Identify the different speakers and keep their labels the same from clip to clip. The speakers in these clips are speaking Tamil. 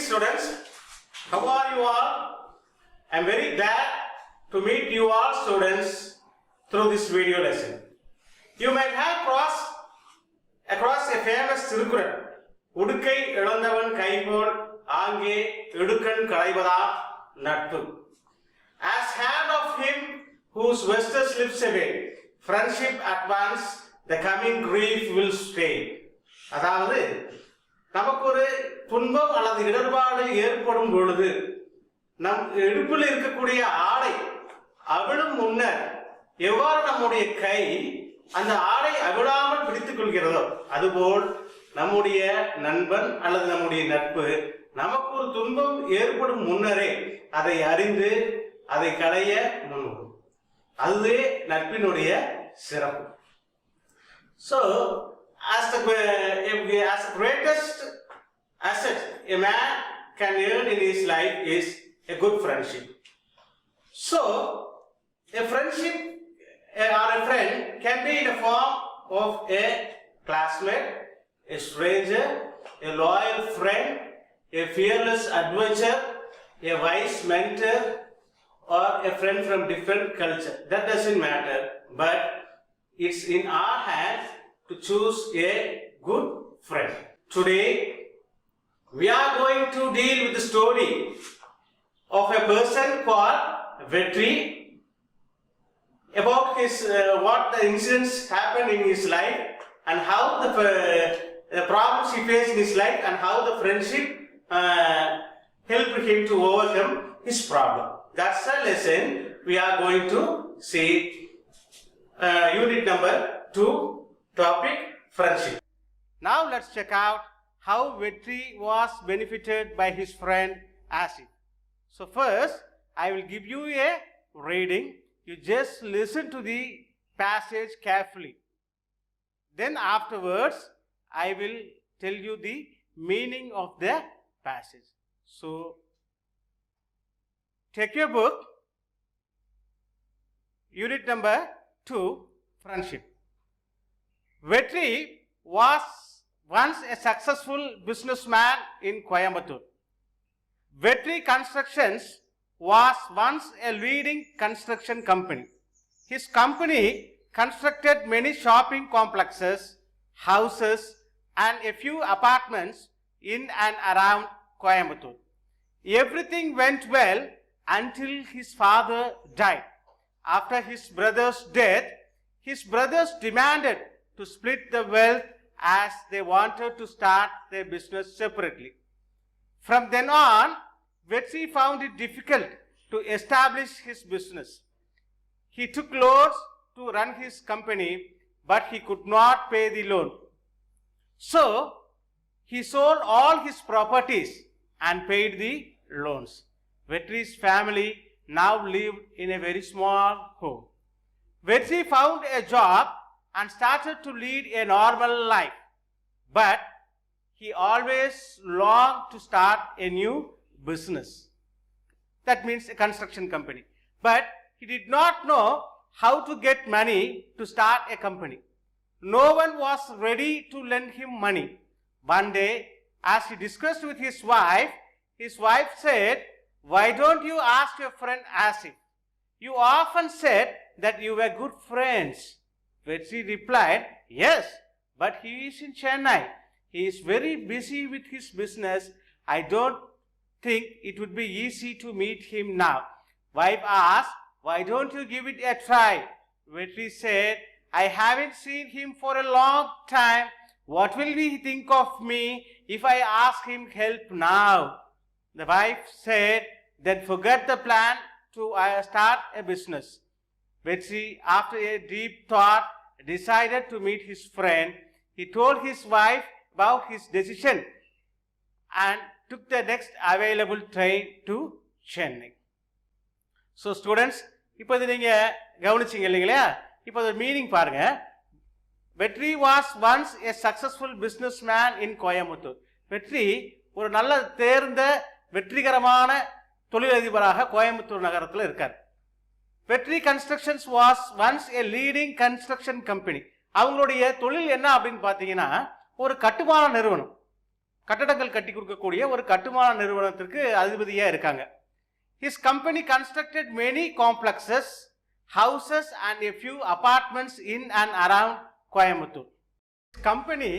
Speaker 1: students. How are you all? I am very glad to meet you all students through this video lesson. You might have crossed across a famous Tirukural. Udukai Elandavan Kaipol Ange Udukan Kalaibada Nattu. As hand of him whose vesture slips away, friendship advance, the coming grief will stay. அதாவது நமக்கு ஒரு துன்பம் அல்லது இடர்பாடு ஏற்படும் பொழுது நம் இடுப்பில் இருக்கக்கூடிய ஆடை அவிழும் முன்னர் எவ்வாறு நம்முடைய கை அந்த ஆடை அவிழாமல் பிடித்துக் கொள்கிறதோ அதுபோல் நம்முடைய நண்பன் அல்லது நம்முடைய நட்பு நமக்கு ஒரு துன்பம் ஏற்படும் முன்னரே அதை அறிந்து அதை களைய முன்வரும். அதுவே நட்பினுடைய சிறப்பு. So as the greatest asset a man can earn in his life is a good friendship. So a friendship or a friend can be in the form of a classmate, a stranger, a loyal friend, a fearless adventurer, a wise mentor, or a friend from different culture. That doesn't matter, but it's in our hands to choose a good friend. Today we are going to deal with the story of a person called Vetri, about his what the incidents happened in his life and how the problems he faced in his life and how the friendship helped him to overcome his problem. That's the lesson we are going to see. Unit number 2, topic friendship. Now let's check out how Vetri was benefited by his friend Asif. So first I will give you a reading. You just listen to the passage carefully. Then afterwards I will tell you the meaning of the passage. So take your book, unit number 2, friendship. Vetri was once a successful businessman in Coimbatore. Vetri Constructions was once a leading construction company. His company constructed many shopping complexes, houses, and a few apartments in and around Coimbatore. Everything went well until his father died. After his brother's death, his brothers demanded to split the wealth as they wanted to start their business separately. From then on, Vetri found it difficult to establish his business. He took loans to run his company, but he could not pay the loan. So, he sold all his properties and paid the loans. Vetri's family now lived in a very small home. Vetri found a job and started to lead a normal life, but he always longed to start a new business. That means a construction company. But he did not know how to get money to start a company. No one was ready to lend him money. One day, as he discussed with his wife said, "Why don't you ask your friend Asif? You often said that you were good friends." Vetri replied, "Yes, but he is in Chennai. He is very busy with his business. I don't think it would be easy to meet him now." Wife asked, "Why don't you give it a try?" Vetri said, "I haven't seen him for a long time. What will he think of me if I ask him help now?" The wife said, "Then forget the plan to start a business." Vetri, after a deep thought, decided to meet his friend. He told his wife about his decision and took the next available train to Chennai. So students, இப்போ நீங்க கவனிச்சீங்க இல்லைங்களா? இப்போ the meaning பாருங்க. Vetri was once a successful businessman in Coimbatore. Vetri ஒரு நல்ல தேர்ந்த வெற்றிகரமான தொழிலதிபராக கோயம்புத்தூர் நகரத்தில் இருக்கார். Vetri Constructions was once a leading construction company. அவங்களுடைய தொழில் என்ன அப்படின்னு பார்த்தீங்கன்னா ஒரு கட்டுமான நிறுவனம். கட்டடங்கள் கட்டி கொடுக்கக்கூடிய ஒரு கட்டுமான நிறுவனத்திற்கு அதிபதியாக இருக்காங்க. His company constructed many complexes, houses and a few apartments in and around Coimbatore. His company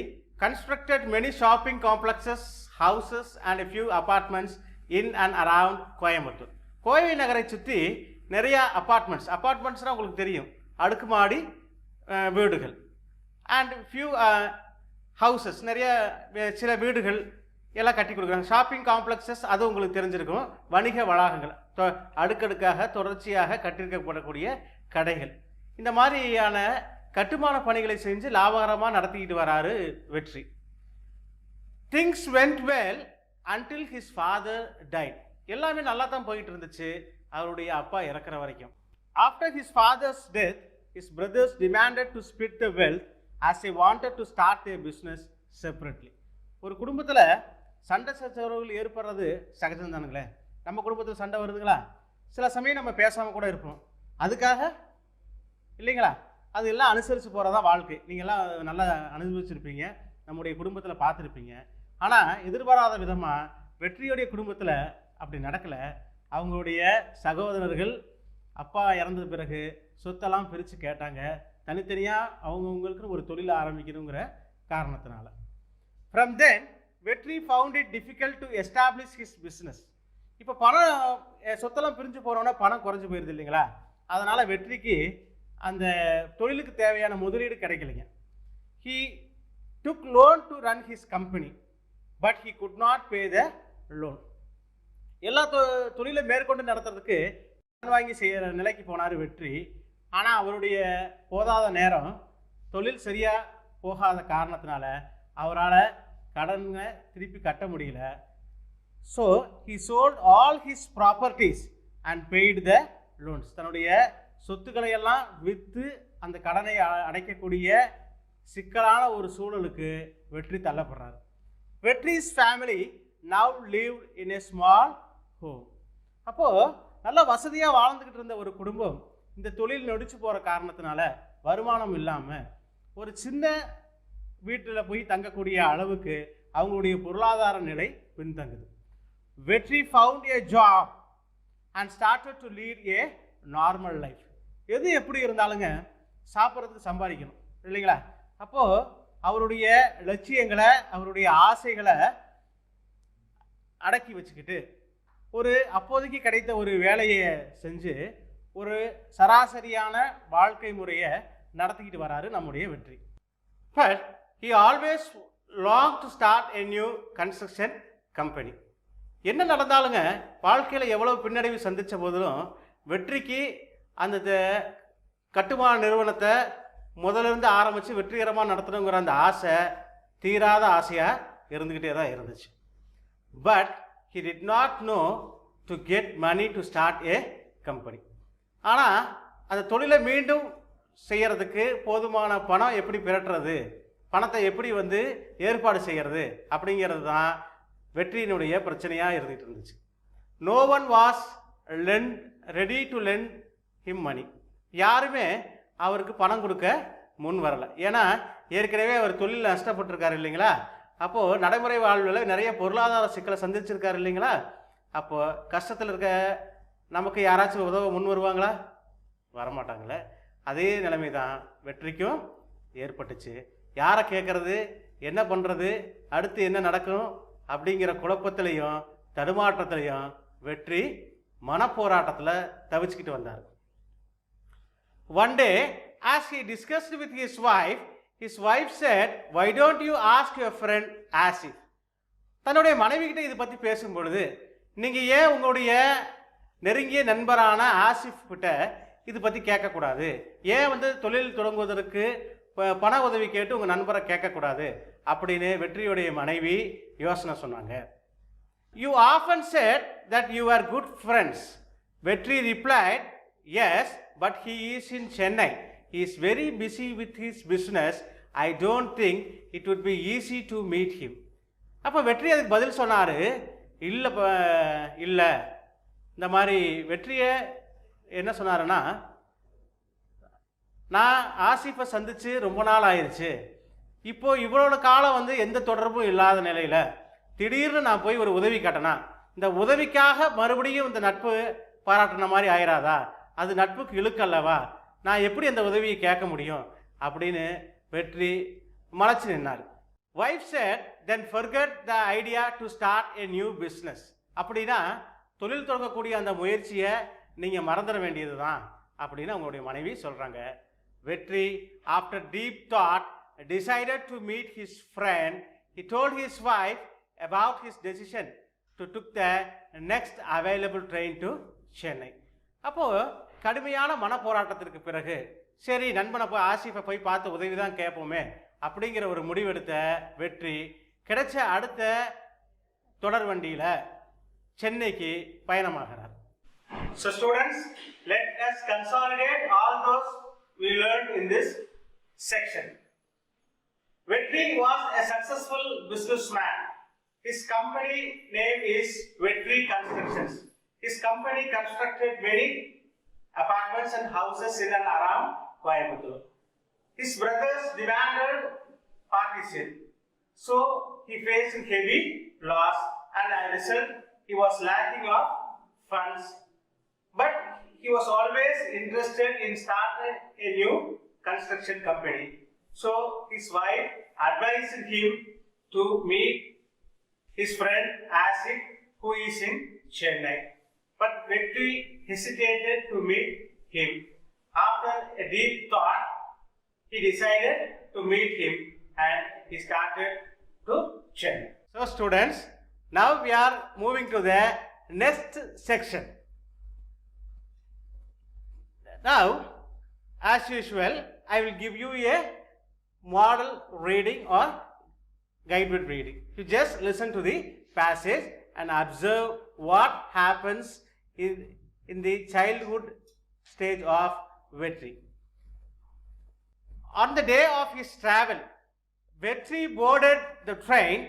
Speaker 1: constructed many shopping complexes, houses and a few apartments in and around Coimbatore. Kovai நகரை சுற்றி நிறைய அப்பார்ட்மெண்ட்ஸ்னால் உங்களுக்கு தெரியும், அடுக்குமாடி வீடுகள், அண்ட் ஃபியூ ஹவுசஸ், நிறைய சில வீடுகள் எல்லாம் கட்டி கொடுக்குறாங்க. ஷாப்பிங் காம்ப்ளெக்ஸஸ் அது உங்களுக்கு தெரிஞ்சிருக்கும், வணிக வளாகங்கள், அடுக்கடுக்காக தொடர்ச்சியாக கட்டியிருக்கப்படக்கூடிய கடைகள். இந்த மாதிரியான கட்டுமான பணிகளை செஞ்சு லாபகரமாக நடத்திக்கிட்டு வராரு வெற்றி. Things vent well until his father tight. எல்லாமே நல்லா தான் போயிட்டு இருந்துச்சு அவருடைய அப்பா இறக்குற வரைக்கும். After his fathers death his brothers demanded to split the wealth as they wanted to start their business separately. ஒரு குடும்பத்தில் சண்டை சச்சரவுகள் ஏற்படுறது சகஜம் தானுங்களே. நம்ம குடும்பத்தில் சண்டை வருதுங்களா, சில சமயம் நம்ம பேசாமல் கூட இருப்போம், அதுக்காக இல்லைங்களா, அது எல்லாம் அனுசரித்து போகிறதா வாழ்க்கை. நீங்கள்லாம் நல்லா அனுபவிச்சிருப்பீங்க, நம்முடைய குடும்பத்தில் பார்த்துருப்பீங்க. ஆனால் எதிர்பாராத விதமாக வெற்றியுடைய குடும்பத்தில் அப்படி நடக்கலை. அவங்களுடைய சகோதரர்கள் அப்பா இறந்த பிறகு சொத்தெல்லாம் பிரித்து கேட்டாங்க, தனித்தனியாக அவங்கவுங்களுக்குன்னு ஒரு தொழில் ஆரம்பிக்கணுங்கிற காரணத்தினால. ஃப்ரம் தென் வெற்றி found it difficult to establish his business. இப்போ பணம் சொத்தெல்லாம் பிரிஞ்சு போகிறோன்னா பணம் குறைஞ்சி போயிடுது இல்லைங்களா, அதனால் வெற்றிக்கு அந்த தொழிலுக்கு தேவையான முதலீடு கிடைக்கலைங்க. He took loan to run his company but he could not pay the loan. எல்லா தொழிலை மேற்கொண்டு நடத்துறதுக்கு வாங்கி செய்கிற நிலைக்கு போனார் வெற்றி. ஆனால் அவருடைய போதாத நேரம், தொழில் சரியாக போகாத காரணத்தினால அவரால் கடனை திருப்பி கட்ட முடியல. So he sold all his properties and paid the loans. தன்னுடைய சொத்துக்களை எல்லாம் விற்று அந்த கடனை அடைக்கக்கூடிய சிக்கலான ஒரு சூழலுக்கு வெற்றி தள்ளப்படுறார். Vetri's family now live in a small home. அப்போது நல்லா வசதியாக வாழ்ந்துக்கிட்டு இருந்த ஒரு குடும்பம் இந்த தொழில் நொடிச்சு போகிற காரணத்தினால வருமானம் இல்லாமல் ஒரு சின்ன வீட்டில் போய் தங்கக்கூடிய அளவுக்கு அவங்களுடைய பொருளாதார நிலை பின்தங்குது. வெற்றி found a job and started to lead A normal life. எது எப்படி இருந்தாலுங்க சாப்பிட்றதுக்கு சம்பாதிக்கணும் இல்லைங்களா. அப்போது அவருடைய லட்சியங்களை, அவருடைய ஆசைகளை அடக்கி வச்சுக்கிட்டு ஒரு அப்போதைக்கு கிடைத்த ஒரு வேலையை செஞ்சு ஒரு சராசரியான வாழ்க்கை முறையை நடத்திக்கிட்டு வராரு நம்முடைய வெற்றி. But he always longed to start a new construction company. என்ன நடந்தாலுங்க வாழ்க்கையில் எவ்வளவு பின்னடைவு சந்தித்த போதிலும் வெற்றிக்கு அந்த கட்டுமான நிறுவனத்தை முதலிருந்து ஆரம்பித்து வெற்றிகரமாக நடத்தணுங்கிற அந்த ஆசை தீராத ஆசையாக இருந்துக்கிட்டே தான் இருந்துச்சு. But he did not know to get money to start a company. ஆனால் அந்த தொழிலை மீண்டும் செய்கிறதுக்கு போதுமான பணம் எப்படி திரட்டுறது, பணத்தை எப்படி ஏற்பாடு செய்கிறது அப்படிங்கிறது தான் வெற்றியினுடைய பிரச்சனையாக இருந்துகிட்டு இருந்துச்சு. No one was ready to lend him money. யாருமே அவருக்கு பணம் கொடுக்க முன் வரலை. ஏன்னா ஏற்கனவே அவர் தொழிலில் நஷ்டப்பட்டிருக்காரு இல்லைங்களா. அப்போது நடைமுறை வாழ்வில் நிறைய பொருளாதார சிக்கலை சந்திச்சிருக்காரு இல்லைங்களா. அப்போது கஷ்டத்தில் இருக்க நமக்கு யாராச்சும் உதவ முன் வருவாங்களா? வரமாட்டாங்களே. அதே நிலைமை தான் வெற்றிக்கும் ஏற்பட்டுச்சு. யாரை கேட்குறது, என்ன பண்ணுறது, அடுத்து என்ன நடக்கும் அப்படிங்கிற குழப்பத்திலையும் தடுமாற்றத்திலையும் வெற்றி மனப்போராட்டத்தில் தவிச்சுக்கிட்டு வந்தார். One day as he discussed with his wife said, why don't you ask your friend Asif? தன்னுடைய மனைவி கிட்ட இதை பற்றி பேசும்பொழுது, நீங்கள் ஏன் உங்களுடைய நெருங்கிய நண்பரான ஆசிஃப் கிட்ட இது பற்றி கேட்கக்கூடாது, ஏன் தொழில் தொடங்குவதற்கு பண உதவி கேட்டு உங்கள் நண்பரை கேட்கக்கூடாது அப்படின்னு வெற்றியுடைய மனைவி யோசனை சொன்னாங்க. You often said that you are good friends. Vetri replied, yes, but he is in Chennai. He is very busy with his business. I don't think it would be easy to meet him. அப்போ வெற்றி அதுக்கு பதில் சொன்னார், இல்லை இந்த மாதிரி வெற்றியை என்ன சொன்னாருன்னா, நான் ஆசிஃபை சந்தித்து ரொம்ப நாள் ஆயிடுச்சு, இப்போது இவ்வளோ காலம் எந்த தொடர்பும் இல்லாத நிலையில் திடீர்னு நான் போய் ஒரு உதவி கேட்டேனா இந்த உதவிக்காக மறுபடியும் இந்த நட்பு பாராட்டின மாதிரி ஆயிராதா? அது நட்புக்கு இழுக்கல்லவா? நான் எப்படி அந்த உதவியை கேட்க முடியும் அப்படின்னு வெற்றி மலைச்சு நின்னார். Wife said, then forget the idea to start a new business. அப்படின்னா தொழில் தொடங்கக்கூடிய அந்த முயற்சியை நீங்கள் மறந்துட வேண்டியது தான் அப்படின்னு அவங்களுடைய மனைவி சொல்கிறாங்க. வெற்றி after deep thought decided to meet his friend. He told his wife about his decision to took the next available train to Chennai. அப்போது கடுமையான மனப்போராட்டத்திற்கு பிறகு சரி நண்பனை போய் ஆசிஃபை போய் பார்த்து உதவி தான் கேட்போமே அப்படிங்கிற ஒரு முடிவெடுத்த வெற்றி கிடைச்ச அடுத்த தொடர் வண்டியில் சென்னைக்கு பயணமாகிறார். So students, let us consolidate all those we learned in this section. Vetri was a successful businessman. His company name is Vetri Constructions. His company constructed many apartments and houses in and around Coimbatore. His brothers demanded partition, so he faced heavy loss, and as a result, he was lacking of funds. But he was always interested in starting a new construction company. So his wife advised him to meet his friend Asif, who is in Chennai. But Vetri hesitated to meet him. After a deep thought, he decided to meet him and he started to Chennai. So students, now we are moving to the next section. Now, as usual, I will give you a model reading or guided reading. You just listen to the passage and observe what happens in the childhood stage of Vetri. On the day of his travel, Vetri boarded the train.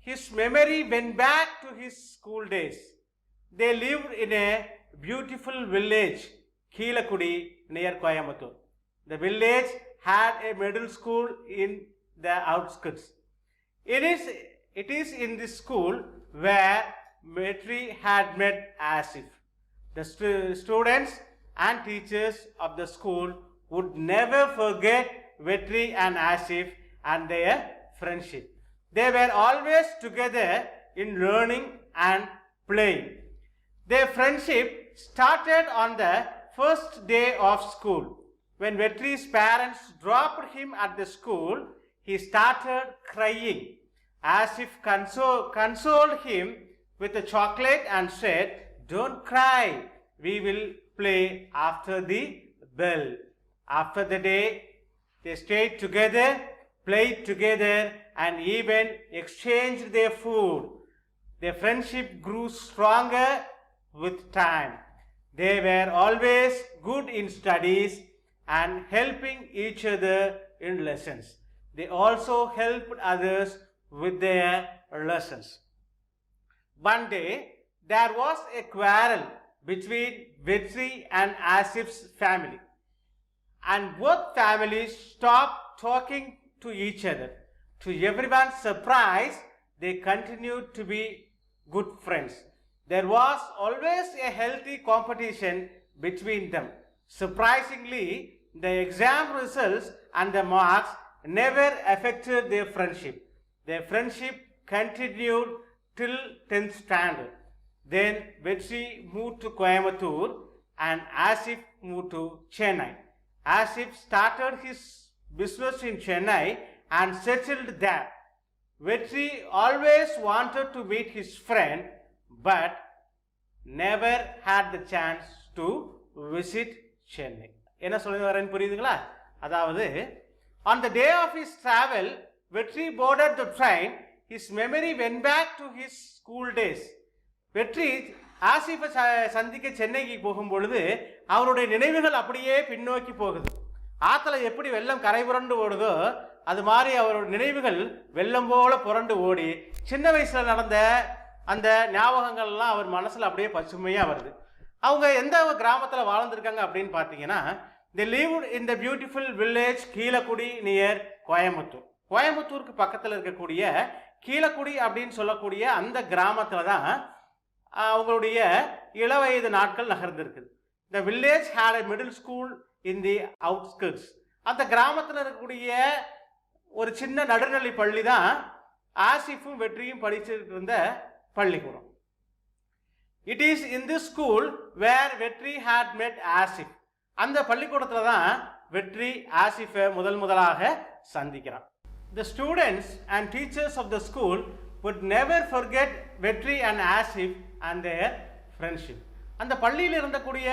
Speaker 1: His memory went back to his school days. They lived in a beautiful village, Keelakudi, near Coimbatore. The village had a middle school in the outskirts. It is in this school where Vetri had met Asif. The students and teachers of the school would never forget Vetri and Asif and their friendship. They were always together in learning and playing. Their friendship started on the first day of school. When Vetri's parents dropped him at the school, he started crying. Asif consoled him with a chocolate and said, "Don't cry, we will play after the bell." After the day, they stayed together, played together, and even exchanged their food. Their friendship grew stronger with time. They were always good in studies and helping each other in lessons. They also helped others with their lessons. One day, there was a quarrel between Vetri and Asif's family, and both families stopped talking to each other. To everyone's surprise, they continued to be good friends. There was always a healthy competition between them. Surprisingly, the exam results and the marks never affected their friendship. Their friendship continued till 10th standard. Then Vetri moved to Coimbatore and Asif moved to Chennai. Asif started his business in Chennai and settled there. Vetri always wanted to meet his friend but never had the chance to visit Chennai. என்ன சொல்ல வரேன்னு புரியுதுங்களா? அதாவது on the day of his travel, Vetri boarded the train. His memory went back to his school days. வெற்றி ஆசிஃபை சந்திக்க சென்னைக்கு போகும்பொழுது அவருடைய நினைவுகள் அப்படியே பின்னோக்கி போகுது. ஆற்றுல எப்படி வெள்ளம் கரை புரண்டு ஓடுதோ அது மாதிரி அவரோட நினைவுகள் வெள்ளம் போல புரண்டு ஓடி சின்ன வயசில் நடந்த அந்த ஞாபகங்கள்லாம் அவர் மனசில் அப்படியே பசுமையாக வருது. அவங்க எந்த கிராமத்தில் வாழ்ந்துருக்காங்க அப்படின்னு பார்த்தீங்கன்னா, they lived in the beautiful village Keezhakudi near Coimbatore. கோயம்புத்தூருக்கு பக்கத்தில் இருக்கக்கூடிய கீழக்குடி அப்படின்னு சொல்லக்கூடிய அந்த கிராமத்தில் தான் அவங்களுடைய இளவயது நாட்கள் நகர்ந்திருக்குது. The village had a middle school in the outskirts. அந்த கிராமத்தில் இருக்கக்கூடிய ஒரு சின்ன நடுநிலை பள்ளி தான் ஆசிஃபும் வெற்றியும் படிச்சுட்டு இருந்த பள்ளிக்கூடம். It is in this school where வெற்றி had met ஆசிஃப். அந்த பள்ளிக்கூடத்தில் தான் வெற்றி ஆசிஃபை முதலாக சந்திக்கிறான். The students and teachers of the school would never forget வெற்றி and Asif and their friendship. அந்த பள்ளியில் இருந்தக்கூடிய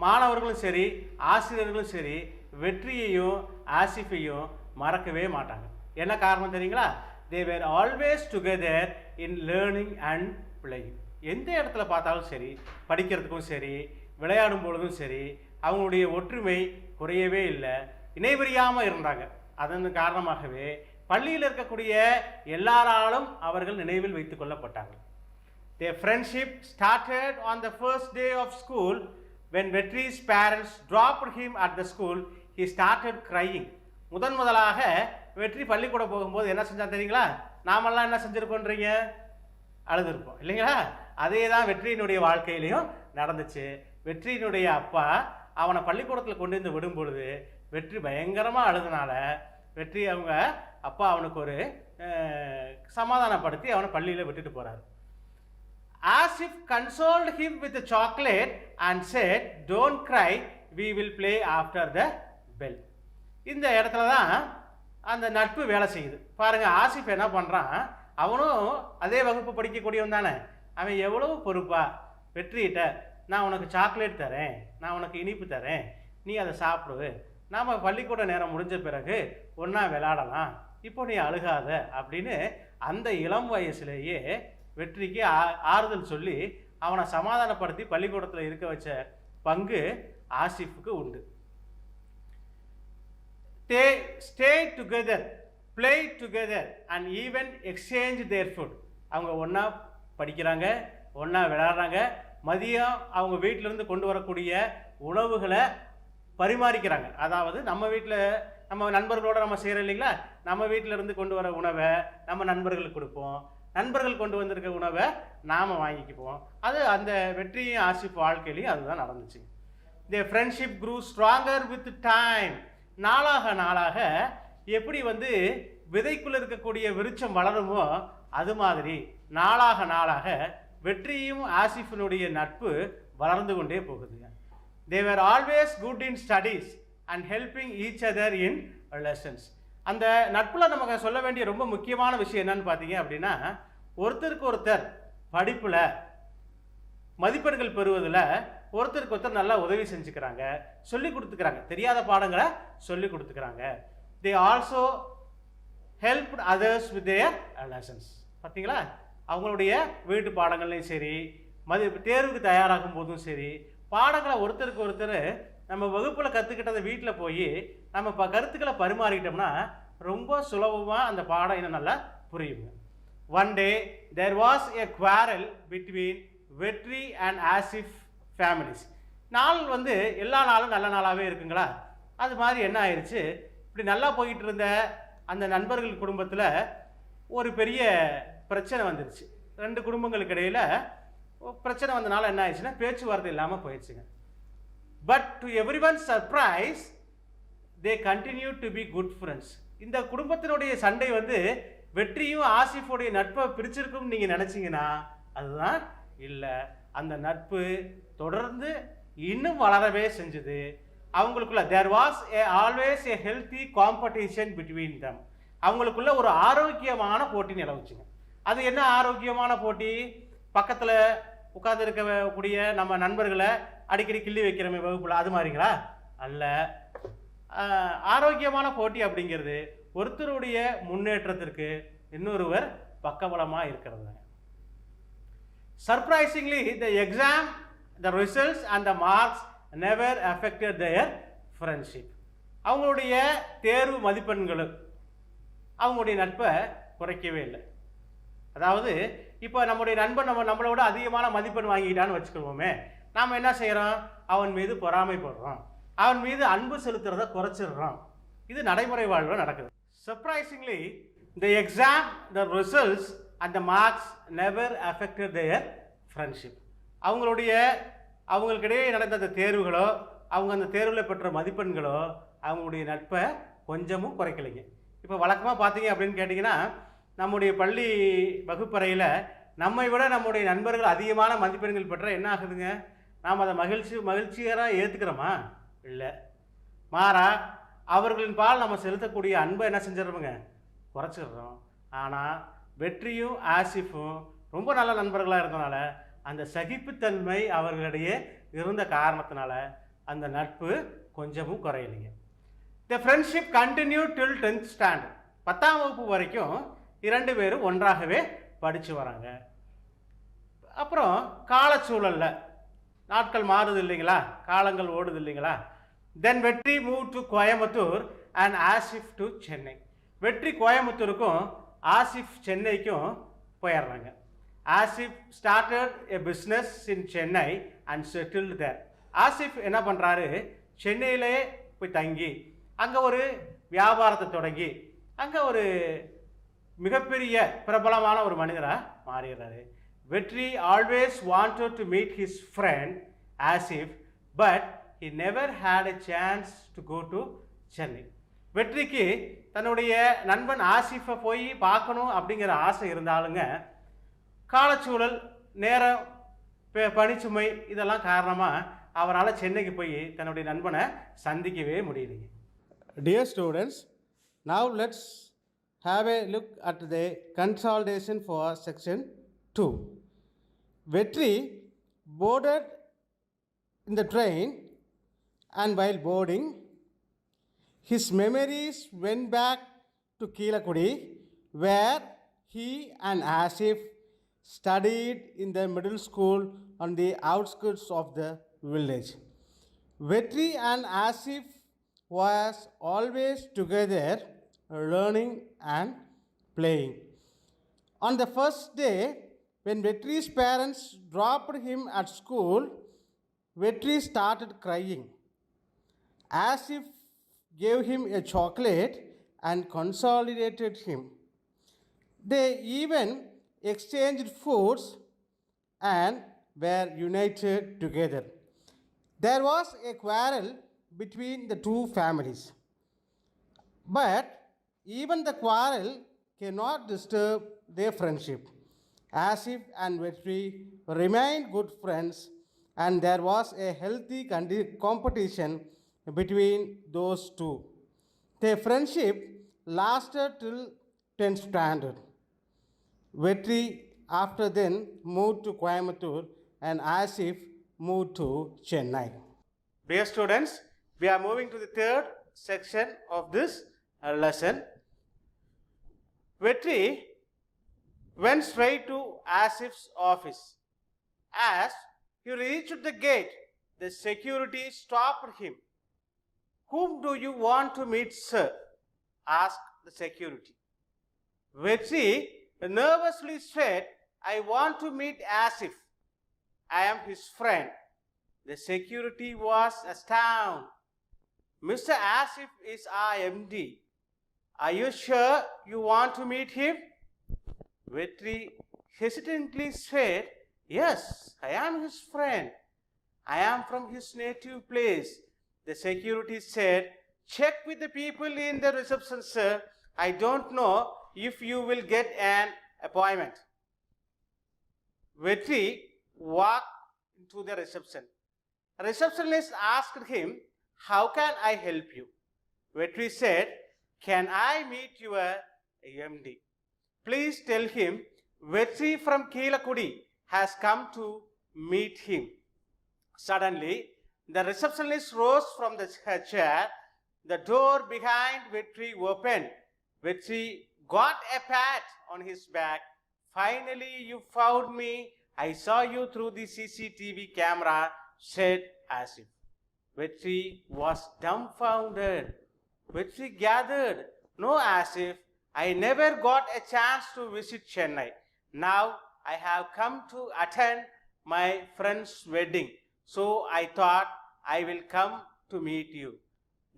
Speaker 1: மாணவர்களும் சரி ஆசிரியர்களும் சரி வெற்றியையும் ஆசிஃபையும் மறக்கவே மாட்டாங்க. என்ன காரணம் தெரியுங்களா? They were always together in learning and playing. எந்த இடத்துல பார்த்தாலும் சரி, படிக்கிறதுக்கும் சரி விளையாடும் பொழுதும் சரி அவங்களுடைய ஒற்றுமை குறையவே இல்லை, இணைபிரியாமல் இருந்தாங்க. அதன் காரணமாகவே பள்ளியில் இருக்கக்கூடிய எல்லாராலும் அவர்கள் நினைவில் வைத்துக் கொள்ளப்பட்டாங்க. Their friendship started on the first day of school when Vetri's parents dropped him at the school. He started crying. முதலாக வெற்றி பள்ளிக்கூடம் போகும்போது என்ன செஞ்சா தெரியுங்களா? நாமெல்லாம் என்ன செஞ்சிருப்போன்றீங்க? அழுதுருப்போம் இல்லைங்களா? அதே தான் வெற்றியினுடைய வாழ்க்கையிலையும் நடந்துச்சு. வெற்றியினுடைய அப்பா அவனை பள்ளிக்கூடத்தில் கொண்டு வந்து விடும் பொழுது வெற்றி பயங்கரமாக அழுதுனால வெற்றி அவங்க அப்பா அவனுக்கு ஒரு சமாதானப்படுத்தி அவனை பள்ளியில் விட்டுட்டு போகிறார். Asif consoled him with a chocolate and said, "Don't cry, we will play after the bell." இந்த இடத்துல தான் அந்த நட்பு வேலை செய்யுது. பாருங்கள், ஆசிஃப் என்ன பண்ணுறான், அவனும் அதே வகுப்பு படிக்கக்கூடியவன் தானே. அவன் எவ்வளவு பொறுப்பா வெற்றிகிட்ட, நான் உனக்கு சாக்லேட் தரேன், நான் உனக்கு இனிப்பு தரேன், நீ அதை சாப்பிடு, நாம் பள்ளிக்கூட நேரம் முடிஞ்ச பிறகு ஒன்றா விளையாடலாம், இப்போ நீ அழுகாத அப்படின்னு அந்த இளம் வயசுலேயே வெற்றிக்கு ஆறுதல் சொல்லி அவனை சமாதானப்படுத்தி பள்ளிக்கூடத்தில் இருக்க வச்ச பங்கு ஆசிஃபுக்கு உண்டு. They stayed together, played together and even exchanged their food. அவங்க ஒன்றா படிக்கிறாங்க, ஒன்றா விளையாடுறாங்க, மதியம் அவங்க வீட்டிலேருந்து கொண்டு வரக்கூடிய உணவுகளை பரிமாறிக்கிறாங்க. அதாவது நம்ம வீட்டில் நம்ம நண்பர்களோடு நம்ம செய்கிறோம் இல்லைங்களா, நம்ம வீட்டிலேருந்து கொண்டு வர உணவை நம்ம நண்பர்களுக்கு கொடுப்போம், நண்பர்கள் கொண்டு வந்திருக்க உணவை நாம் வாங்கிக்குவோம். அது அந்த வெற்றியும் ஆசிஃப் வாழ்க்கையிலையும் அதுதான் நடந்துச்சு. The friendship grew stronger with time. நாளாக நாளாக எப்படி விதைக்குள்ளே இருக்கக்கூடிய விருட்சம் வளருமோ அது மாதிரி நாளாக நாளாக வெற்றியும் ஆசிஃபினுடைய நட்பு வளர்ந்து கொண்டே போகுதுங்க. They were always good in studies and helping each other in lessons. அந்த நட்பில் நமக்கு சொல்ல வேண்டிய ரொம்ப முக்கியமான விஷயம் என்னன்னு பார்த்தீங்க அப்படின்னா, ஒருத்தருக்கு ஒருத்தர் படிப்பில் மதிப்பெண்கள் பெறுவதில் ஒருத்தருக்கு ஒருத்தர் நல்லா உதவி செஞ்சுக்கிறாங்க, சொல்லி கொடுத்துக்கிறாங்க, தெரியாத பாடங்களை சொல்லி கொடுத்துக்கிறாங்க. They also helped others with their lessons. பார்த்தீங்களா, அவங்களுடைய வீட்டு பாடங்கள்லையும் சரி தேர்வுக்கு தயாராகும் போதும் சரி பாடங்களை ஒருத்தருக்கு ஒருத்தர் நம்ம வகுப்பில் கற்றுக்கிட்டதை வீட்டில் போய் நம்ம கருத்துக்களை பரிமாறிக்கிட்டோம்னா ரொம்ப சுலபமாக அந்த பாடம் இன்னும் நல்லா புரியுங்க. One day there was a quarrel between வெற்றி அண்ட் ஆசிஃப் ஃபேமிலிஸ். நாள் எல்லா நாளும் நல்ல நாளாகவே இருக்குங்களா? அது மாதிரி என்ன ஆயிடுச்சு, இப்படி நல்லா போயிட்டு இருந்த அந்த நண்பர்கள் குடும்பத்தில் ஒரு பெரிய பிரச்சனை வந்துடுச்சு. ரெண்டு குடும்பங்களுக்கு இடையில் பிரச்சனை வந்தனால என்ன ஆயிடுச்சுன்னா பேச்சுவார்த்தை இல்லாமல் போயிடுச்சுங்க. But to every one surprise they continue to be good friends. இந்த குடும்பத்தினுடைய சண்டை வெற்றியும் ஆசிஃபுடைய நட்பை பிரிச்சிருக்கும்னு நீங்கள் நினச்சிங்கன்னா அதுதான் இல்லை. அந்த நட்பு தொடர்ந்து இன்னும் வளரவே செஞ்சது. அவங்களுக்குள்ள there was always a healthy competition between them. அவங்களுக்குள்ள ஒரு ஆரோக்கியமான போட்டி நிலவுச்சுங்க. அது என்ன ஆரோக்கியமான போட்டி? பக்கத்தில் உட்கார்ந்து இருக்கக்கூடிய நம்ம நண்பர்களை அடிக்கடி கிள்ளி வைக்கிறோமே வகுப்பில், அது மாதிரிங்களா? அல்ல. ஆரோக்கியமான போட்டி அப்படிங்கிறது ஒருத்தருடைய முன்னேற்றத்திற்கு இன்னொருவர் பக்கபலமாக இருக்கிறது. Surprisingly, the exam, the results and the marks never affected their friendship. அவங்களுடைய தேர்வு மதிப்பெண்களும் அவங்களுடைய நட்பை குறைக்கவே இல்லை. அதாவது இப்போ நம்முடைய நண்பன் நம்மளோட அதிகமான மதிப்பெண் வாங்கிட்டான்னு வச்சுக்கோமே, நாம் என்ன செய்கிறோம், அவன் மீது பொறாமைப்படுறோம், அவன் மீது அன்பு செலுத்துறதை குறைச்சிடுறோம். இது நடைமுறை வாழ்வில் நடக்குது. Surprisingly, The exam, the results and the marks never affected their friendship. அவங்களுக்கிடையே நடந்த அந்த தேர்வுகளோ அவங்க அந்த தேர்வில் பெற்ற மதிப்பெண்களோ அவங்களுடைய நட்பை கொஞ்சமும் குறைக்கலைங்க. இப்போ வழக்கமாக பார்த்தீங்க அப்படின்னு கேட்டிங்கன்னா, நம்முடைய பள்ளி வகுப்பறையில் நம்மை விட நம்முடைய நண்பர்கள் அதிகமான மதிப்பெண்கள் பெற்றால் என்ன ஆகுதுங்க? நாம் அதை மகிழ்ச்சியாக ஏற்றுக்கிறோமா? இல்லை. மாறா அவர்களின் பால் நம்ம செலுத்தக்கூடிய அன்பை என்ன செஞ்சிடறோமுங்க? குறைச்சிடுறோம். ஆனால் வெற்றியும் ஆசிஃபும் ரொம்ப நல்ல நண்பர்களாக இருந்தனால அந்த சகிப்புத்தன்மை அவர்களிடையே இருந்த காரணத்தினால அந்த நட்பு கொஞ்சமும் குறையலைங்க. The friendship continued till 10th standard. 10ஆம் வகுப்பு வரைக்கும் 2 பேரும் ஒன்றாகவே படித்து வராங்க. அப்புறம் காலச்சூழலில் நாட்கள் மாறுது இல்லைங்களா, காலங்கள் ஓடுது இல்லைங்களா. Then வெற்றி moved to Coimbatore and Asif to Chennai. வெற்றி கோயம்புத்தூருக்கும் ஆசிஃப் சென்னைக்கும் போயிடுறாங்க. Asif started a business in Chennai and settled there. Asif என்ன பண்ணுறாரு, சென்னையிலே போய் தங்கி அங்கே ஒரு வியாபாரத்தை தொடங்கி அங்கே ஒரு மிகப்பெரிய பிரபலமான ஒரு மனிதராக மாறிடுறாரு. வெற்றி always wanted to meet his friend Asif, but he never had a chance to go to Chennai. வெற்றிக்கு தன்னுடைய நண்பன் ஆசிஃபை போய் பார்க்கணும் அப்படிங்கிற ஆசை இருந்தாலுங்க, காலச்சூழல், நேரம், பணிச்சுமை இதெல்லாம் காரணமாக அவரால் சென்னைக்கு போய் தன்னுடைய நண்பனை சந்திக்கவே முடியலைங்க. Dear students, now let's have a look at the consolidation for section 2. Vetri boarded in the train, and while boarding, his memories went back to Keelakudi, where he and Asif studied in the middle school on the outskirts of the village. Vetri and Asif was always together learning and playing. On the first day, when Vetri's parents dropped him at school, Vetri started crying. Asif gave him a chocolate and consolidated him. They even exchanged foods and were united together. There was a quarrel between the two families, but even the quarrel cannot disturb their friendship. Asif and Vetri remained good friends, and there was a healthy competition between those two. Their friendship lasted till 10th standard. Vetri after then moved to Coimbatore and Asif moved to Chennai. Dear students, we are moving to the third section of this lesson. Vetri went straight to Asif's office. As he reached the gate, the security stopped him. "Whom do you want to meet, sir?" asked the security. Vetri nervously said, "I want to meet Asif. I am his friend." The security was astounded. "Mr. Asif is our MD. Are you sure you want to meet him?" Vetri hesitantly said, "Yes, I am his friend. I am from his native place." The security said, "Check with the people in the reception, sir. I don't know if you will get an appointment." Vetri walked into the reception. The receptionist asked him, "How can I help you?" Vetri said, "Can I meet your MD? Please tell him Vetri from Keelakudi has come to meet him." Suddenly, the receptionist rose from her chair. The door behind Vetri opened. Vetri got a pat on his back. "Finally, you found me. I saw you through the CCTV camera," said Asif. Vetri was dumbfounded. Vetri gathered, "No, Asif, I never got a chance to visit Chennai. Now I have come to attend my friend's wedding, so I thought I will come to meet you."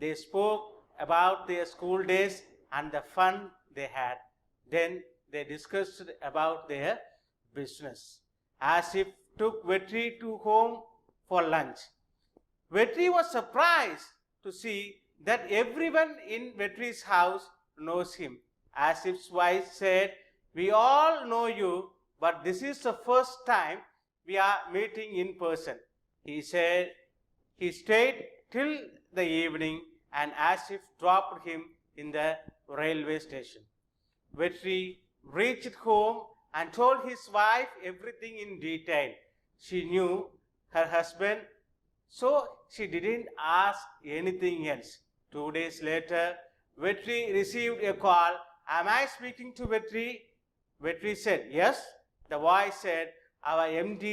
Speaker 1: They spoke about their school days and the fun they had. Then they discussed about their business. Asif took Vetri to home for lunch. Vetri was surprised to see that everyone in Vetri's house knows him. Asif's wife said, "We all know you, but this is the first time we are meeting in person." He said he stayed till the evening, and Asif dropped him in the railway station. Vetri reached home and told his wife everything in detail. She knew her husband, so she didn't ask anything else. 2 days later, Vetri received a call. "Am I speaking to Vetri?" Vetri said, "Yes." The voice said, "Our MD,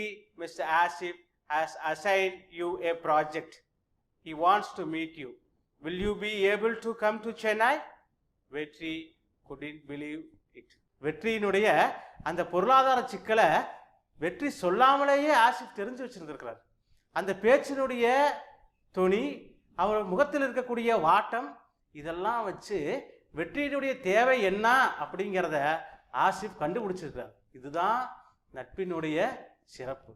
Speaker 1: Mr. Asif, has assigned you a project. He wants to meet you. Will you be able to come to Chennai?" Vetri couldn't believe it. வெற்றியினுடைய அந்த பொருளாதார சிக்கலை வெற்றி சொல்லாமலேயே ஆசிப் தெரிஞ்சு வச்சிருந்திருக்கிறார். அந்த பேச்சினுடைய துணி, அவர் முகத்தில் இருக்கக்கூடிய வாட்டம், இதெல்லாம் வச்சு வெற்றியினுடைய தேவை என்ன அப்படிங்கிறத ஆசிப் கண்டுபிடிச்சிருக்கிறார். இதுதான் நட்பினுடைய சிறப்பு.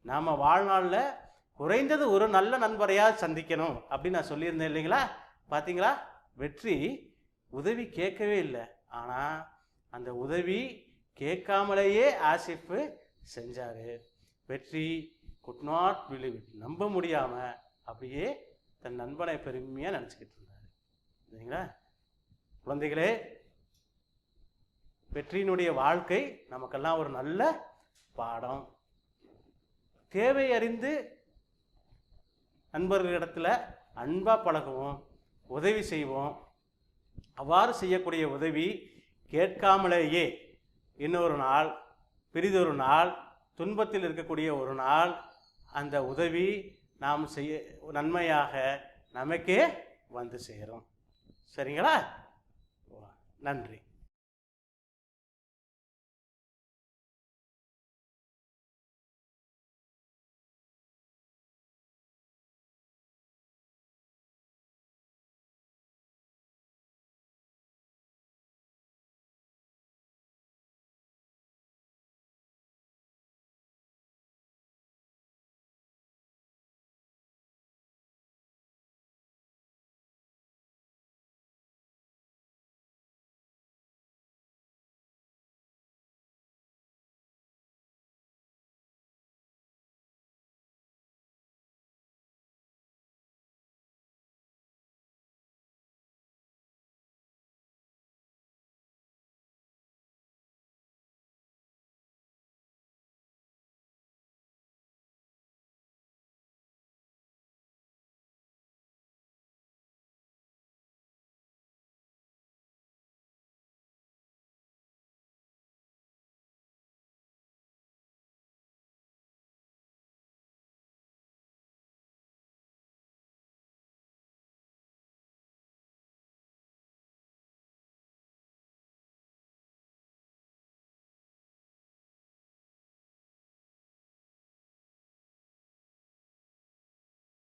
Speaker 1: நாம் வாழ்நாளில் குறைந்தது ஒரு நல்ல நண்பரையாக சந்திக்கணும் அப்படின்னு நான் சொல்லியிருந்தேன் இல்லைங்களா? பார்த்தீங்களா? வெற்றி உதவி கேட்கவே இல்லை, ஆனால் அந்த உதவி கேட்காமலேயே ஆசிப்பு செஞ்சார். வெற்றி குட் நாட் பிலீவ் இட், நம்ப முடியாமல் அப்படியே தன் நண்பனை பெருமையாக நினச்சிக்கிட்டு இருந்தார். இல்லைங்களா? குழந்தைகளே, வெற்றியினுடைய வாழ்க்கை நமக்கெல்லாம் ஒரு நல்ல பாடம். தேவை அறிந்து நண்பர்களிடத்தில் அன்பாக பழகுவோம், உதவி செய்வோம். அவ்வாறு செய்யக்கூடிய உதவி கேட்காமலேயே இன்னொரு நாள், பிரிதொரு நாள், துன்பத்தில் இருக்கக்கூடிய ஒரு நாள் அந்த உதவி நாம் செய்ய நன்மையாக நமக்கே வந்து சேரும். சரிங்களா? நன்றி.